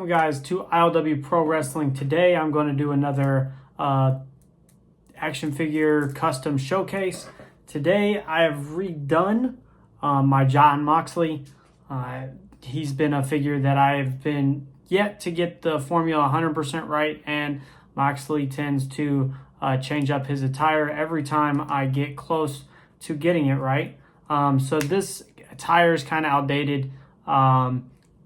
Welcome guys to ILW Pro Wrestling. Today I'm going to do another action figure custom showcase. Today I have redone my Jon Moxley. He's been a figure that I've been yet to get the formula 100% right, and Moxley tends to change up his attire every time I get close to getting it right. So this attire is kind of outdated.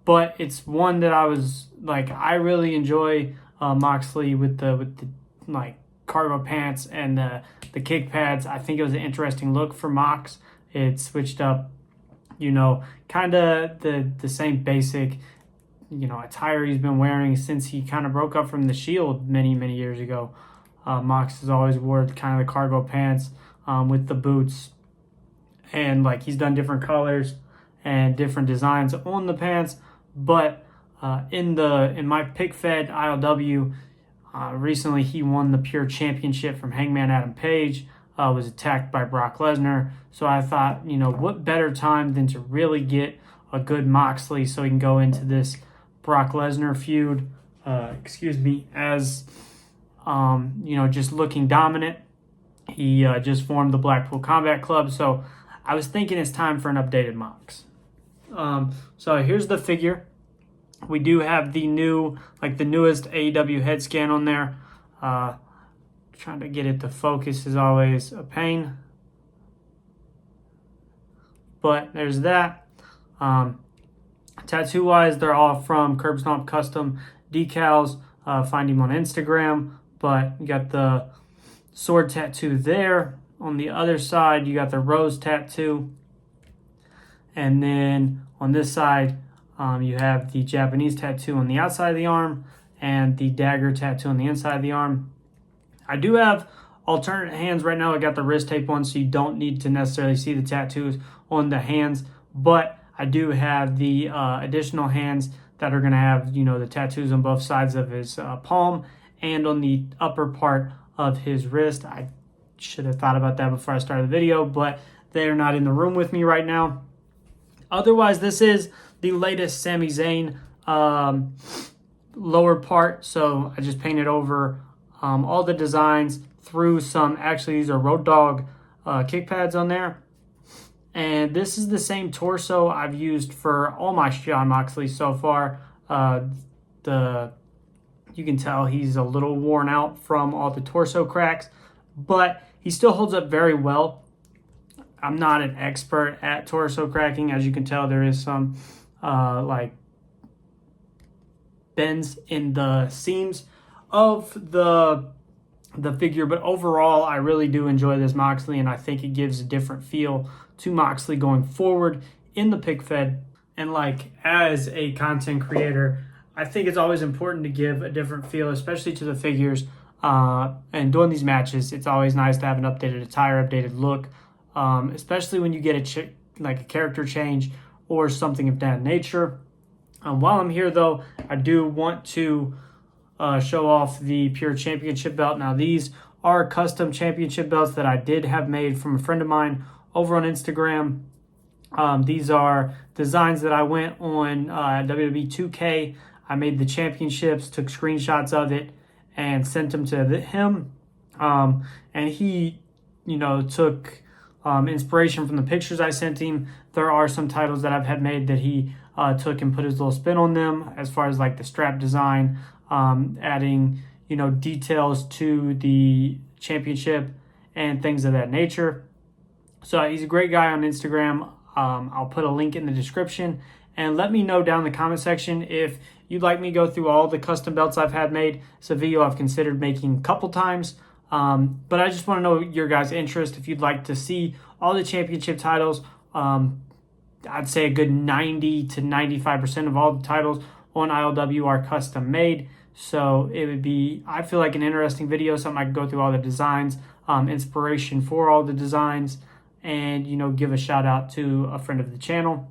But it's one that I was like, I really enjoy Moxley with the like cargo pants and the kick pads. I think it was an interesting look for Mox. It switched up, kind of the same basic, attire he's been wearing since he kind of broke up from the Shield many years ago. Mox has always wore kind of the cargo pants with the boots, and like he's done different colors and different designs on the pants. But in my pick fed ILW, recently he won the Pure Championship from Hangman Adam Page, was attacked by Brock Lesnar. So I thought, what better time than to really get a good Moxley so he can go into this Brock Lesnar feud, as, just looking dominant. He just formed the Blackpool Combat Club. So I was thinking it's time for an updated Mox. So here's the figure. We do have the newest AEW head scan on there. Trying to get it to focus is always a pain. But there's that. Tattoo-wise, they're all from Curb Stomp Custom decals. Find him on Instagram. But you got the sword tattoo there. On the other side, you got the rose tattoo. And then on this side, you have the Japanese tattoo on the outside of the arm and the dagger tattoo on the inside of the arm. I do have alternate hands right now. I got the wrist tape on, so you don't need to necessarily see the tattoos on the hands. But I do have the additional hands that are going to have, the tattoos on both sides of his palm and on the upper part of his wrist. I should have thought about that before I started the video, but they're not in the room with me right now. Otherwise, this is the latest Sami Zayn lower part. So I just painted over all the designs through some, actually these are Road Dogg kick pads on there. And this is the same torso I've used for all my Jon Moxley so far. You can tell he's a little worn out from all the torso cracks, but he still holds up very well. I'm not an expert at torso cracking. As you can tell, there is some bends in the seams of the figure. But overall, I really do enjoy this Moxley, and I think it gives a different feel to Moxley going forward in the pick fed. And as a content creator, I think it's always important to give a different feel, especially to the figures. And doing these matches, it's always nice to have an updated attire, updated look. Especially when you get a character change or something of that nature. While I'm here, though, I do want to show off the Pure Championship belt. Now, these are custom championship belts that I did have made from a friend of mine over on Instagram. These are designs that I went on WWE 2K. I made the championships, took screenshots of it, and sent them to him. And he, took inspiration from the pictures I sent him. There are some titles that I've had made that he took and put his little spin on them, as far as the strap design, adding details to the championship and things of that nature. So he's a great guy on Instagram. I'll put a link in the description, and let me know down in the comment section if you'd like me to go through all the custom belts I've had made. It's a video I've considered making a couple times. But I just want to know your guys' interest. If you'd like to see all the championship titles, I'd say a good 90 to 95% of all the titles on ILW are custom made. So it would be, I feel like, an interesting video, something I could go through all the designs, inspiration for all the designs, and, give a shout out to a friend of the channel,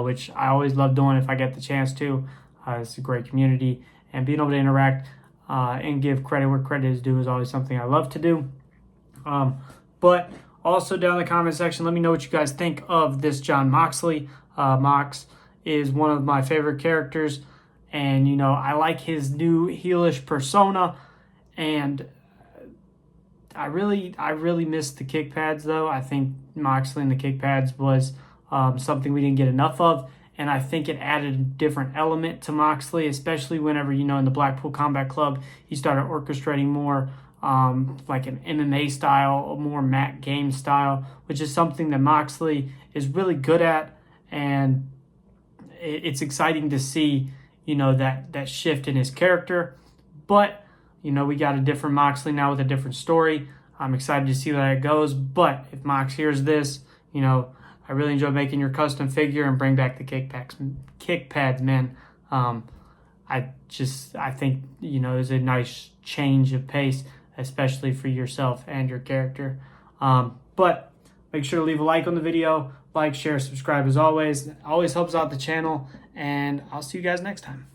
which I always love doing if I get the chance to. It's a great community, and being able to interact and give credit where credit is due is always something I love to do. But also down in the comment section, let me know what you guys think of this Jon Moxley. Mox is one of my favorite characters, And, you know, I like his new heelish persona. And I really missed the kick pads, though. I think Moxley and the kick pads was something we didn't get enough of. And I think it added a different element to Moxley, especially whenever, you know, in the Blackpool Combat Club, he started orchestrating more like an MMA style, more mat game style, which is something that Moxley is really good at. And it's exciting to see, you know, that shift in his character. But, you know, we got a different Moxley now with a different story. I'm excited to see where that goes. But if Mox hears this, you know, I really enjoy making your custom figure and bring back the kick pads, man. I think, you know, it's a nice change of pace, especially for yourself and your character. But make sure to leave a like on the video. Like, share, subscribe as always. It always helps out the channel. And I'll see you guys next time.